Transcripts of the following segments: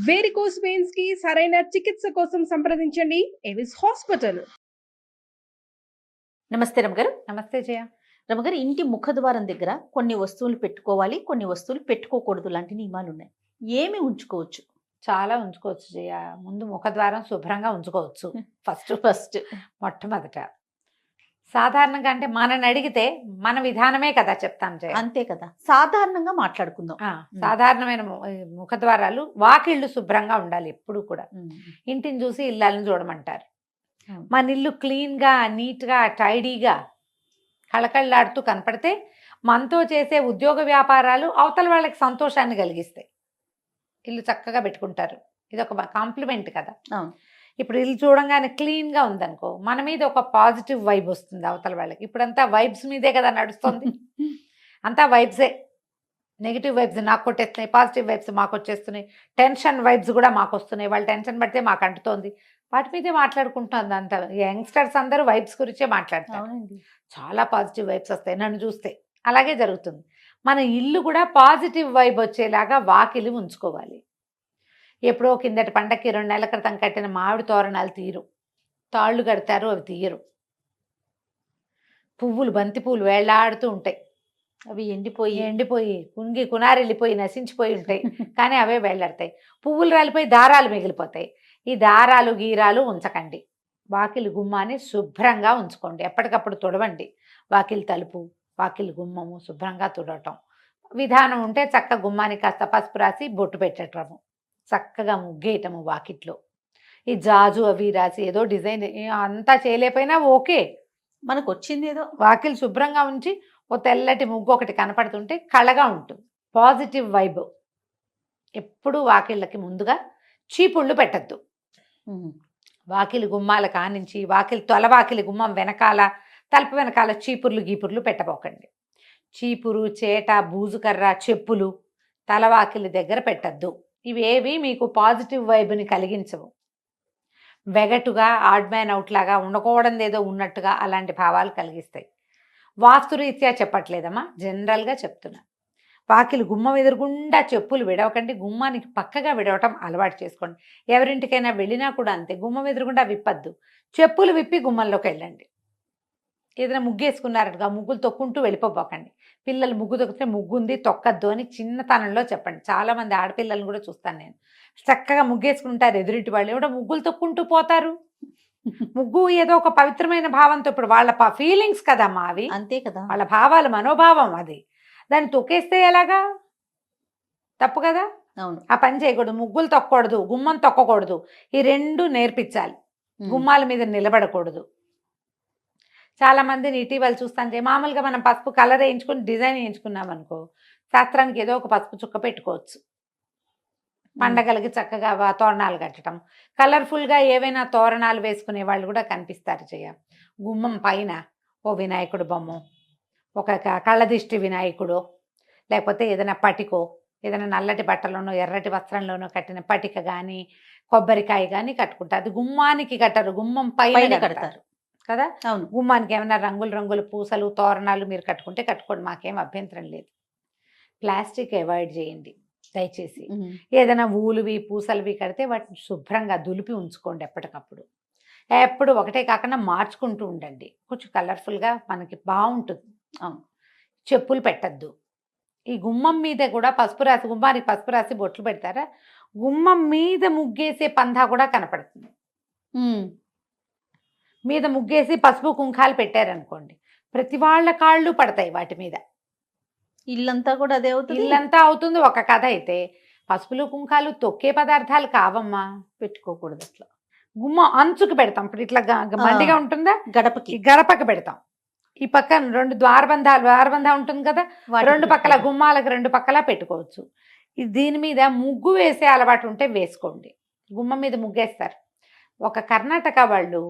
Varicose veins కి సరైన చికిత్స కోసం సంప్రదించండి ఎవిస్ హాస్పిటల్. నమస్తే రమగారు. నమస్తే జయ. రమగారు, ఇంటి ముఖద్వారం దగ్గర కొన్ని వస్తువులు పెట్టుకోవాలి, కొన్ని వస్తువులు పెట్టుకోకూడదు లాంటి నియమాలు ఉన్నాయి. ఏమి ఉంచుకోవచ్చు? చాలా ఉంచుకోవచ్చు జయ. ముందు ముఖద్వారం శుభ్రంగా ఉంచుకోవచ్చు. ఫస్ట్ మొట్టమొదట సాధారణంగా అంటే మనని అడిగితే మన విధానమే కదా చెప్తాం జయ. అంతే కదా, సాధారణంగా మాట్లాడుకుందాం. సాధారణమైన ముఖద్వారాలు, వాకిళ్ళు శుభ్రంగా ఉండాలి ఎప్పుడు కూడా. ఇంటిని చూసి ఇళ్ళని చూడమంటారు. మన ఇల్లు క్లీన్గా, నీట్గా, టైడీగా, కళకళలాడుతూ కనపడితే మనతో చేసే ఉద్యోగ వ్యాపారాలు అవతల వాళ్ళకి సంతోషాన్ని కలిగిస్తాయి. ఇల్లు చక్కగా పెట్టుకుంటారు. ఇది ఒక కాంప్లిమెంట్ కదా. ఇప్పుడు ఇల్లు చూడంగానే క్లీన్గా ఉందనుకో, మన మీద ఒక పాజిటివ్ వైబ్ వస్తుంది అవతల వాళ్ళకి. ఇప్పుడంతా వైబ్స్ మీదే కదా నడుస్తుంది. అంతా వైబ్సే. నెగిటివ్ వైబ్స్ నాకు కొట్టేస్తున్నాయి, పాజిటివ్ వైబ్స్ మాకు వచ్చేస్తున్నాయి, టెన్షన్ వైబ్స్ కూడా మాకు వస్తున్నాయి. వాళ్ళు టెన్షన్ పడితే మాకు అంటుతోంది. వాటి మీదే మాట్లాడుకుంటుంది అంత. యంగ్స్టర్స్ అందరూ వైబ్స్ గురించే మాట్లాడతారు. చాలా పాజిటివ్ వైబ్స్ వస్తాయి నన్ను చూస్తే. అలాగే జరుగుతుంది. మన ఇల్లు కూడా పాజిటివ్ వైబ్ వచ్చేలాగా వాకిలి ఉంచుకోవాలి. ఎప్పుడో కిందటి పండక్కి 2 నెలల క్రితం కట్టిన మామిడి తోరణాలు తీరు, తాళ్ళు కడతారు, అవి తీయరు. పువ్వులు, బంతి పువ్వులు వేళ్లాడుతూ ఉంటాయి. అవి ఎండిపోయి కుంగి కునారెళ్ళిపోయి నశించిపోయి ఉంటాయి. కానీ అవే వేళ్లాడతాయి. పువ్వులు రాలిపోయి దారాలు మిగిలిపోతాయి. ఈ దారాలు గీరాలు ఉంచకండి. వాకిలి గుమ్మాన్ని శుభ్రంగా ఉంచుకోండి. ఎప్పటికప్పుడు తుడవండి. వాకిలి తలుపు, వాకిలి గుమ్మము శుభ్రంగా తుడవటం. విధానం ఉంటే చక్క గుమ్మానికి కాస్త పసుపు రాసి బొట్టు పెట్టటము, చక్కగా ముగ్గేయటము వాకిట్లో. ఈ జాజు అవి రాసి ఏదో డిజైన్ అంతా చేయలేకపోయినా ఓకే, మనకు వచ్చింది ఏదో. వాకిలి శుభ్రంగా ఉంచి ఓ తెల్లటి ముగ్గు ఒకటి కనపడుతుంటే కళగా ఉంటుంది. Positive vibe. ఎప్పుడు వాకిళ్ళకి ముందుగా చీపుళ్ళు పెట్టద్దు. వాకిలి గుమ్మాల కానించి తొల వాకిలి గుమ్మం వెనకాల, తలుపు వెనకాల చీపుర్లు గీపుర్లు పెట్టబోకండి. చీపురు, చేట, బూజుకర్ర, చెప్పులు తలవాకిలి దగ్గర పెట్టద్దు. ఇవేవి మీకు పాజిటివ్ వైబ్ని కలిగించవు. వెగటుగా, ఆడ్ మ్యాన్ అవుట్ లాగా, ఉండకూడదు ఏదో ఉన్నట్టుగా అలాంటి భావాలు కలిగిస్తాయి. వాస్తురీత్యా చెప్పట్లేదమ్మా, జనరల్గా చెప్తున్నా. వాకిలి గుమ్మం ఎదురుగుండా చెప్పులు విడవకండి. గుమ్మానికి పక్కగా విడవటం అలవాటు చేసుకోండి. ఎవరింటికైనా వెళ్ళినా కూడా అంతే, గుమ్మం ఎదురుగుండా విప్పద్దు. చెప్పులు విప్పి గుమ్మంలోకి వెళ్ళండి. ఏదైనా ముగ్గేసుకున్నారట్టుగా ముగ్గులు తొక్కుంటూ వెళ్ళిపోబోకండి. పిల్లలు ముగ్గు తొక్కితే ముగ్గు ఉంది తొక్కద్దు అని చిన్నతనంలో చెప్పండి. చాలామంది ఆడపిల్లలను కూడా చూస్తాను నేను. చక్కగా ముగ్గేసుకుంటారు ఎదురింటి వాళ్ళు, ఏమిటో ముగ్గులు తొక్కుంటూ పోతారు. ముగ్గు ఏదో ఒక పవిత్రమైన భావంతో, ఇప్పుడు వాళ్ళ ఫీలింగ్స్ కదమ్మా అవి. అంతే కదా, వాళ్ళ భావాలు, మనోభావం అది. దాన్ని తొక్కేస్తే ఎలాగా? తప్పు కదా. అవును, ఆ పని చేయకూడదు. ముగ్గులు తొక్కకూడదు, గుమ్మం తొక్కకూడదు. ఈ 2 నేర్పించాలి. గుమ్మాల మీద నిలబడకూడదు. చాలా మందిని ఇటీవల చూస్తాంటే, మామూలుగా మనం పసుపు కలర్ వేయించుకుని డిజైన్ వేయించుకున్నాం అనుకో, శాస్త్రానికి ఏదో ఒక పసుపు చుక్క పెట్టుకోవచ్చు. పండగలకి చక్కగా తోరణాలు కట్టడం, కలర్ఫుల్గా ఏవైనా తోరణాలు వేసుకునే వాళ్ళు కూడా కనిపిస్తారు జయ. గుమ్మం పైన ఓ వినాయకుడు బొమ్మ, ఒక కళ్ళదిష్టి వినాయకుడు, లేకపోతే ఏదైనా పటికో, ఏదైనా నల్లటి బట్టలోనో ఎర్రటి వస్త్రంలోనో కట్టిన పటిక కానీ, కొబ్బరికాయ కానీ కట్టుకుంటారు. అది గుమ్మానికి కట్టరు, గుమ్మం పైన కడతారు కదా. అవును, గుమ్మానికి ఏమైనా రంగుల పూసలు, తోరణాలు మీరు కట్టుకుంటే కట్టుకోండి, మాకేం అభ్యంతరం లేదు. ప్లాస్టిక్ అవాయిడ్ చేయండి దయచేసి. ఏదైనా ఊలువి, పూసలువి కడితే వాటిని శుభ్రంగా దులిపి ఉంచుకోండి ఎప్పటికప్పుడు. ఎప్పుడు ఒకటే కాకుండా మార్చుకుంటూ ఉండండి. కొంచెం కలర్ఫుల్గా మనకి బాగుంటుంది. చెప్పులు పెట్టద్దు. ఈ గుమ్మం మీద కూడా పసుపు రాసి, గుమ్మానికి పసుపు రాసి బొట్లు పెడతారా, గుమ్మం మీద ముగ్గేసే పందా కూడా కనపడుతుంది. మీద ముగ్గేసి పసుపు కుంకాలు పెట్టారనుకోండి, ప్రతి వాళ్ళ కాళ్ళు పడతాయి వాటి మీద. ఇల్లంతా కూడా అదే అవుతుంది. ఇల్లంతా అవుతుంది. ఒక కథ అయితే పసుపులు కుంకాలు తొక్కే పదార్థాలు కావమ్మా, పెట్టుకోకూడదు. అట్లా గుమ్మ అంచుకు పెడతాం. ఇప్పుడు ఇట్లా మండిగా ఉంటుందా, గడపకి పెడతాం. ఈ పక్కన 2 ద్వారబంధం ఉంటుంది కదా, 2 పక్కల గుమ్మాలకు 2 పక్కల పెట్టుకోవచ్చు. దీని మీద ముగ్గు వేసే అలవాటు ఉంటే వేసుకోండి. గుమ్మం మీద ముగ్గేస్తారు. ఒక కర్ణాటక వాళ్ళు,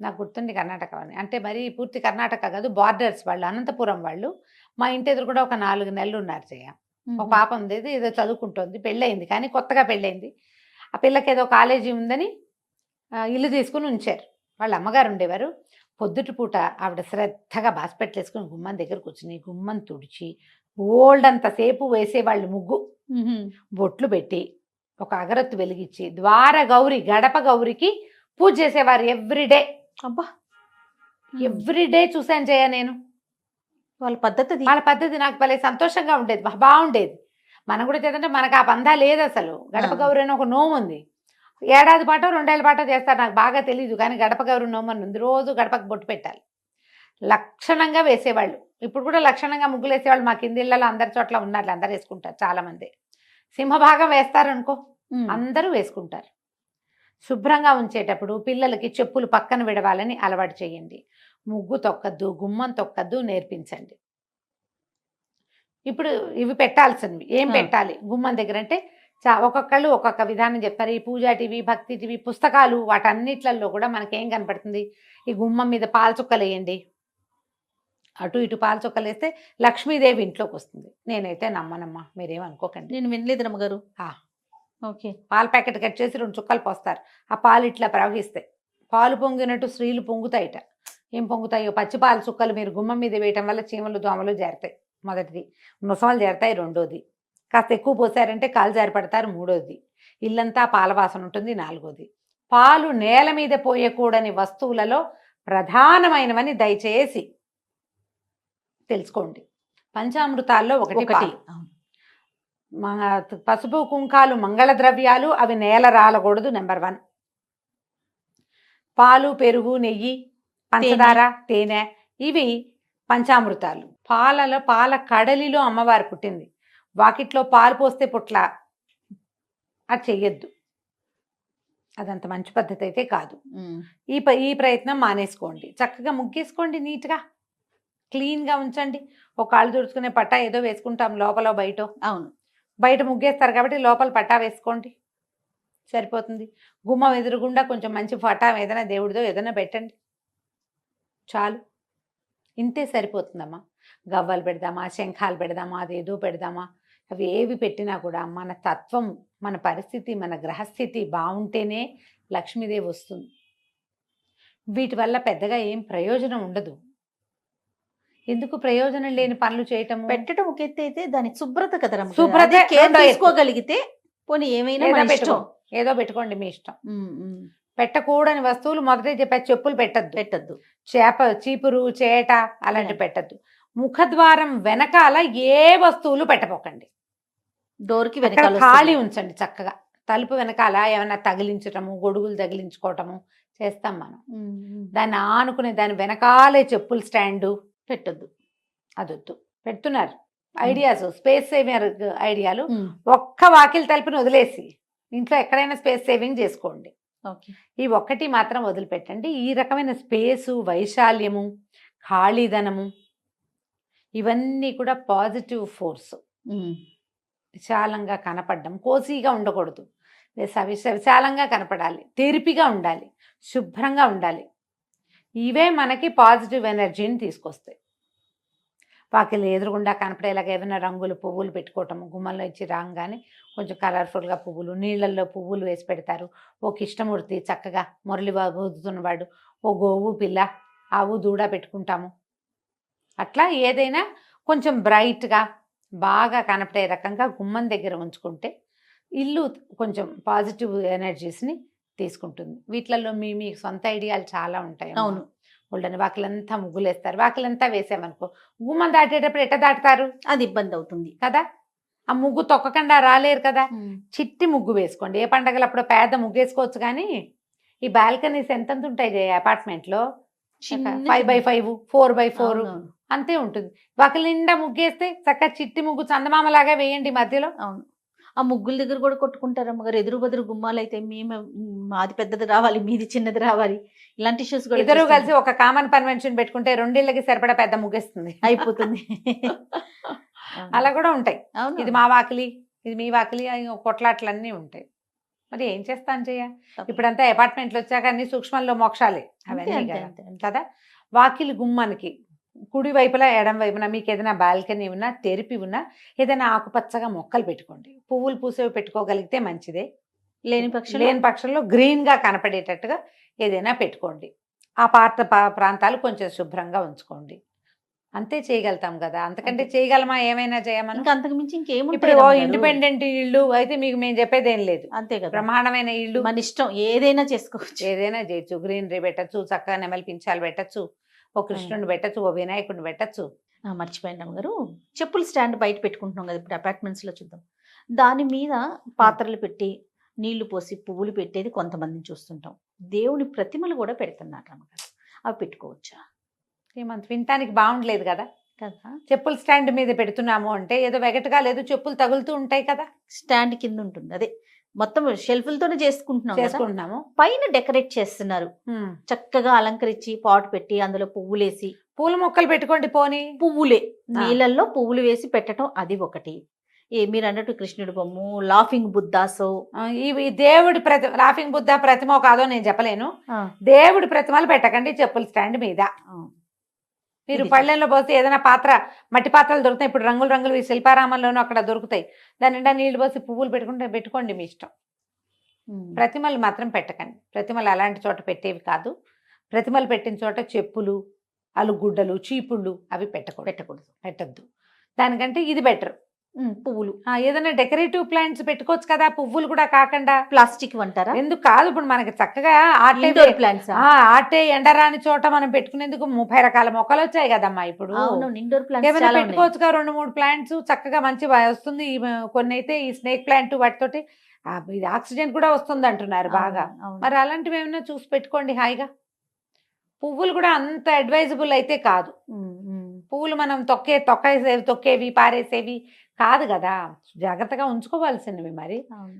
నాకు గుర్తుంది కర్ణాటక అని, అంటే మరి పూర్తి కర్ణాటక కాదు, బార్డర్స్ వాళ్ళు, అనంతపురం వాళ్ళు. మా ఇంటి ఎదురు కూడా ఒక 4 నెలలు ఉన్నారు జయ. ఒక పాప ఉంది, ఏదో చదువుకుంటుంది, పెళ్ళయింది, కానీ కొత్తగా పెళ్ళయింది. ఆ పిల్లకి ఏదో కాలేజీ ఉందని ఇల్లు తీసుకుని ఉంచారు. వాళ్ళ అమ్మగారు ఉండేవారు. పొద్దుటి పూట ఆవిడ శ్రద్ధగా బాస్పెట్లు వేసుకుని గుమ్మం దగ్గర కూర్చుని గుమ్మం తుడిచి బోల్డ్ అంతసేపు వేసేవాళ్ళు ముగ్గు, బొట్లు పెట్టి ఒక అగరత్తు వెలిగించి ద్వార గౌరి గడప గౌరికి పూజ చేసేవారు ఎవ్రీడే. అబ్బా ఎవ్రీడే చూసాను జయ నేను. వాళ్ళ పద్ధతి అది. వాళ్ళ పద్ధతి నాకు భలే సంతోషంగా ఉండేది, బాగుండేది. మనం కూడా చేద్దంటే మనకు ఆ పందా లేదు అసలు. గడప గౌరి అని ఒక నోము ఉంది, ఏడాది పాటో 2 ఏళ్ళ పాటో చేస్తారు, నాకు బాగా తెలియదు. కానీ గడప గౌరి నోము అని ఉంది, రోజు గడపకు బొట్టు పెట్టాలి. లక్షణంగా వేసేవాళ్ళు. ఇప్పుడు కూడా లక్షణంగా ముగ్గులు వేసేవాళ్ళు మా కింది ఇళ్ళలో అందరి చోట్ల ఉన్నారు, అందరు వేసుకుంటారు. చాలా మంది సింహభాగం వేస్తారు అనుకో, అందరూ వేసుకుంటారు. శుభ్రంగా ఉంచేటప్పుడు పిల్లలకి చెప్పులు పక్కన విడవాలని అలవాటు చేయండి. ముగ్గు తొక్కద్దు, గుమ్మం తొక్కద్దు నేర్పించండి. ఇప్పుడు ఇవి పెట్టాల్సినవి ఏం పెట్టాలి గుమ్మం దగ్గర అంటే ఒక్కొక్కళ్ళు ఒక్కొక్క విధానం చెప్తారు. ఈ పూజా టీవీ, భక్తి టీవీ, పుస్తకాలు వాటన్నిట్లలో కూడా మనకేం కనపడుతుంది, ఈ గుమ్మం మీద పాలచుక్కలు వేయండి. అటు ఇటు పాలచుక్కలు వేస్తే లక్ష్మీదేవి ఇంట్లోకి వస్తుంది. నేనైతే నమ్మనమ్మా, మీరేమనుకోకండి. నేను వినలేదు రమ్మగారు. ఓకే. పాల ప్యాకెట్ కట్ చేసి 2 చుక్కలు పోస్తారు, ఆ పాలు ఇట్లా ప్రవహిస్తాయి. పాలు పొంగినట్టు స్త్రీలు పొంగుతాయిట. ఏం పొంగుతాయో పచ్చి పాల చుక్కలు మీరు గుమ్మం మీద వేయటం వల్ల చీమలు దోమలు చేరుతాయి. మొదటిది. ముసలు చేరుతాయి. రెండోది, కాస్త ఎక్కువ పోసారంటే కాలు జారి పడతారు. మూడోది, ఇల్లంతా పాల వాసన ఉంటుంది. నాలుగోది, పాలు నేల మీద పోయకూడని వస్తువులలో ప్రధానమైనవని దయచేసి తెలుసుకోండి. పంచామృతాల్లో ఒకటి పాలు. పసుపు కుంకాలు మంగళ ద్రవ్యాలు, అవి నేల రాలకూడదు. నెంబర్ 1. పాలు, పెరుగు, నెయ్యి, పంచదార, తేనె, ఇవి పంచామృతాలు. పాల కడలిలో అమ్మవారు పుట్టింది. వాకిట్లో పాలు పోస్తే పుట్ల, అది చెయ్యొద్దు. అదంత మంచి పద్ధతి అయితే కాదు. ఈ ప్రయత్నం మానేసుకోండి. చక్కగా ముగ్గేసుకోండి, నీట్గా క్లీన్గా ఉంచండి. ఒక కాళ్ళు తుడుచుకునే పట్టా ఏదో వేసుకుంటాం లోపల బయట. అవును, బయట ముగ్గేస్తారు కాబట్టి లోపల పట్టా వేసుకోండి, సరిపోతుంది. గుమ్మం ఎదురుగుండా కొంచెం మంచి పట్టా ఏదైనా దేవుడిదో ఏదైనా పెట్టండి, చాలు. ఇంతే సరిపోతుందమ్మా. గవ్వలు పెడదామా, శంఖాలు పెడదామా, అదేదో పెడదామా, అవి ఏవి పెట్టినా కూడా మన తత్వం, మన పరిస్థితి, మన గ్రహస్థితి బాగుంటేనే లక్ష్మీదేవి వస్తుంది. వీటి వల్ల పెద్దగా ఏం ప్రయోజనం ఉండదు. ఎందుకు ప్రయోజనం లేని పనులు చేయటము? పెట్టడం ఒక ఎత్తు అయితే దాని శుభ్రత కదా రమ్మగారు. శుభ్రత అది కేర్ రెండో ఎత్తు. తీసుకోగలిగితే పోనీ ఏమైనా మన ఇష్టం. ఏదో పెట్టుకోండి, మీ ఇష్టం. పెట్టకూడని వస్తువులు మొదటే చెప్పా, చెప్పులు పెట్టద్దు, చీపురు, చేట అలాంటి పెట్టద్దు. ముఖద్వారం వెనకాల ఏ వస్తువులు పెట్టపోకండి. డోర్కి అక్కడ వెనకాల ఖాళీ ఉంచండి చక్కగా. తలుపు వెనకాల ఏమైనా తగిలించటము, గొడుగులు తగిలించుకోవటము చేస్తాం మనం. దాన్ని ఆనుకునే దాని వెనకాలే చెప్పుల స్టాండు పెట్టద్దు, అదొద్దు. పెడుతున్నారు ఐడియాస్, స్పేస్ సేవింగ్ ఐడియాలు. ఒక్క వాకిలి తలుపుని వదిలేసి ఇంట్లో ఎక్కడైనా స్పేస్ సేవింగ్ చేసుకోండి. ఈ ఒక్కటి మాత్రం వదిలిపెట్టండి. ఈ రకమైన స్పేసు, వైశాల్యము, ఖాళీదనము, ఇవన్నీ కూడా పాజిటివ్ ఫోర్స్. విశాలంగా కనపడడం, కోసీగా ఉండకూడదు, విశాలంగా కనపడాలి, తెరిపిగా ఉండాలి, శుభ్రంగా ఉండాలి. ఇవే మనకి పాజిటివ్ ఎనర్జీని తీసుకొస్తాయి. వాకిలి ఎదురుగుండా కనపడేలాగా ఏమైనా రంగులు, పువ్వులు పెట్టుకోవటము. గుమ్మంలో ఇచ్చి రాగానే కొంచెం కలర్ఫుల్గా పువ్వులు, నీళ్ళల్లో పువ్వులు వేసి పెడతారు. ఓ కృష్ణమూర్తి చక్కగా మురళిబాబు ఊదుతున్నవాడు, ఓ గోవు పిల్ల, ఆవు దూడ పెట్టుకుంటాము. అట్లా ఏదైనా కొంచెం బ్రైట్గా బాగా కనపడే రకంగా గుమ్మం దగ్గర ఉంచుకుంటే ఇల్లు కొంచెం పాజిటివ్ ఎనర్జీస్ని తీసుకుంటుంది. వీటిలలో మీ సొంత ఐడియాలు చాలా ఉంటాయి. అవును, వాళ్ళని వాకిలంతా ముగ్గులేస్తారు. వాకిలంతా వేసామనుకో, గుమ్మం దాటేటప్పుడు ఎట్ట దాటుతారు? అది ఇబ్బంది అవుతుంది కదా. ఆ ముగ్గు తొక్కకుండా రాలేరు కదా. చిట్టి ముగ్గు వేసుకోండి. ఏ పండగలప్పుడు పెద్ద ముగ్గు వేసుకోవచ్చు, కానీ ఈ బాల్కనీస్ ఎంతంత ఉంటాయి అపార్ట్మెంట్లో, 5x5, 4x4 అంతే ఉంటుంది. వాకిలి నిండా ముగ్గేస్తే చక్కగా చిట్టి ముగ్గు చందమామలాగా వేయండి మధ్యలో. అవును, ఆ ముగ్గుల దగ్గర కూడా కొట్టుకుంటారు అమ్మగారు. ఎదురు బదురు గుమ్మాలు అయితే మాది పెద్దది రావాలి, మీది చిన్నది రావాలి, ఇలాంటి ఇష్యూస్ కూడా. ఇద్దరు కలిసి ఒక కామన్ కన్వెన్షన్ పెట్టుకుంటే 2 ఇళ్ళకి సరిపడా పెద్ద ముగ్గేస్తుంది, అయిపోతుంది. అలా కూడా ఉంటాయి. ఇది మా వాకిలి, ఇది మీ వాకిలి, కొట్లాట్లన్నీ ఉంటాయి. మరి ఏం చేస్తాను చెయ్య. ఇప్పుడంతా అపార్ట్మెంట్లు వచ్చాక అన్ని సూక్ష్మంలో మోక్షాలే అవన్నీ కదా. వాకిలి గుమ్మానికి కుడి వైపులా ఎడం వైపున మీకు ఏదైనా బాల్కనీ ఉన్నా, తెరిపి ఉన్నా, ఏదైనా ఆకుపచ్చగా మొక్కలు పెట్టుకోండి. పువ్వులు పూసేవి పెట్టుకోగలిగితే మంచిదే. లేని పక్షంలో గ్రీన్గా కనపడేటట్టుగా ఏదైనా పెట్టుకోండి. ఆ ప్రాంతాలు కొంచెం శుభ్రంగా ఉంచుకోండి. అంతే చేయగలుగుతాం కదా, అంతకంటే అంతే. చేయగలమా, ఏమైనా చేయమని. ఇంకా అంతకు మించి ఇంకేముంటాయి ఇప్పుడు రమ్మగారు? ఇండిపెండెంట్ ఇల్లు అయితే మీకు మేము చెప్పేది ఏం లేదు, అంతే కదా, బ్రహ్మాండమైన ఇల్లు, మన ఇష్టం ఏదైనా చేసుకోవచ్చు. ఏదైనా చేయొచ్చు. గ్రీనరీ పెట్టచ్చు, చక్కగా నెమలి పించాలు పెట్టచ్చు, ఓ కృష్ణుడిని పెట్టచ్చు, ఓ వినాయకుడిని పెట్టచ్చు. మర్చిపోయింది అమ్మగారు, చెప్పుల స్టాండ్ బయట పెట్టుకుంటున్నాం కదా ఇప్పుడు అపార్ట్మెంట్స్ లో, చూద్దాం దాని మీద పాత్రలు పెట్టి నీళ్లు పోసి పువ్వులు పెట్టేది కొంతమందిని చూస్తుంటాం. దేవుని ప్రతిమలు కూడా పెడుతున్నారు అమ్మగారు, అవి పెట్టుకోవచ్చా? ఏమంత వినటానికి బాగుండలేదు కదా. కదా, చెప్పుల స్టాండ్ మీద పెడుతున్నాము అంటే ఏదో వెగటగా లేదు, చెప్పులు తగులుతూ ఉంటాయి కదా, స్టాండ్ కింద ఉంటుంది, అదే మొత్తం షెల్ఫ్లతోనే చేసుకుంటున్నాం కదా. చేసుకుంటున్నాము. పైన డెకరేట్ చేస్తున్నారు, చక్కగా అలంకరించి పాట్ పెట్టి అందులో పువ్వులేసి, పూల మొక్కలు పెట్టుకోండి పోనీ. పువ్వులే నీళ్ళల్లో పువ్వులు వేసి పెట్టడం, అది ఒకటి. మీరు అన్నట్టు కృష్ణుడి బొమ్మ, లాఫింగ్ బుద్ధాసో, ఇవి దేవుడి లాఫింగ్ బుద్ధ ప్రతిమ కాదో నేను చెప్పలేను. దేవుడి ప్రతిమలు పెట్టకండి చెప్పుల స్టాండ్ మీద. మీరు ఇది పళ్ళెంలో పోసి ఏదైనా పాత్ర, మట్టి పాత్రలు దొరుకుతాయి ఇప్పుడు, రంగులు రంగులు ఈ శిల్పారామంలోనూ అక్కడ దొరుకుతాయి, దాని నిండా నీళ్లు పోసి పువ్వులు పెట్టుకోండి మీ ఇష్టం. ప్రతిమలు మాత్రం పెట్టకండి, ప్రతిమలు అలాంటి చోట పెట్టేవి కాదు. ప్రతిమలు పెట్టిన చోట చెప్పులు, అలుగుడ్డలు, చీపుళ్ళు అవి పెట్టద్దు. దానికంటే ఇది బెటర్. పువ్వులు ఏదైనా డెకరేటివ్ ప్లాంట్స్ పెట్టుకోవచ్చు కదా, పువ్వులు కూడా కాకుండా. ప్లాస్టిక్ అంటారా? ఎందుకు కాదు, ఇప్పుడు మనకి చక్కగా ఇండోర్ ప్లాంట్స్, ఆటే ఎండరాని చోట మనం పెట్టుకునేందుకు 30 రకాల మొక్కలు వచ్చాయి కదమ్మా ఇప్పుడు. ఇండోర్ ఏమైనా ప్లాంట్స్ పెట్టుకోవచ్చుగా 2-3 ప్లాంట్స్ చక్కగా మంచి వస్తుంది. కొన్ని అయితే ఈ స్నేక్ ప్లాంట్ వాటితోటి ఇది ఆక్సిజన్ కూడా వస్తుంది అంటున్నారు బాగా. మరి అలాంటివి ఏమైనా చూసి పెట్టుకోండి హాయిగా. పువ్వులు కూడా అంత అడ్వైజబుల్ అయితే కాదు. పువ్వులు మనం తొక్కేవి పారేసేవి కాదు కదా, జాగ్రత్తగా ఉంచుకోవాల్సినవి. మరి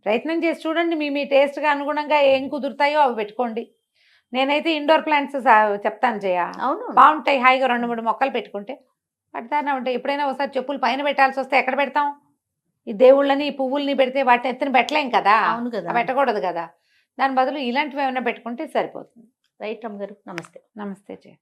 ప్రయత్నం చేసి చూడండి, మీ టేస్ట్గా అనుగుణంగా ఏం కుదురుతాయో అవి పెట్టుకోండి. నేనైతే ఇండోర్ ప్లాంట్స్ చెప్తాను జయ, బాగుంటాయి. హాయిగా 2-3 మొక్కలు పెట్టుకుంటే పడతానే ఉంటాయి. ఎప్పుడైనా ఒకసారి చెప్పులు పైన పెట్టాల్సి వస్తే ఎక్కడ పెడతాం? ఈ దేవుళ్ళని, ఈ పువ్వుల్ని పెడితే వాటిని ఎత్తున పెట్టలేం కదా, పెట్టకూడదు కదా. దాని బదులు ఇలాంటివి ఏమైనా పెట్టుకుంటే సరిపోతుంది. రైట్ అమ్మగారు, నమస్తే. నమస్తే జయ.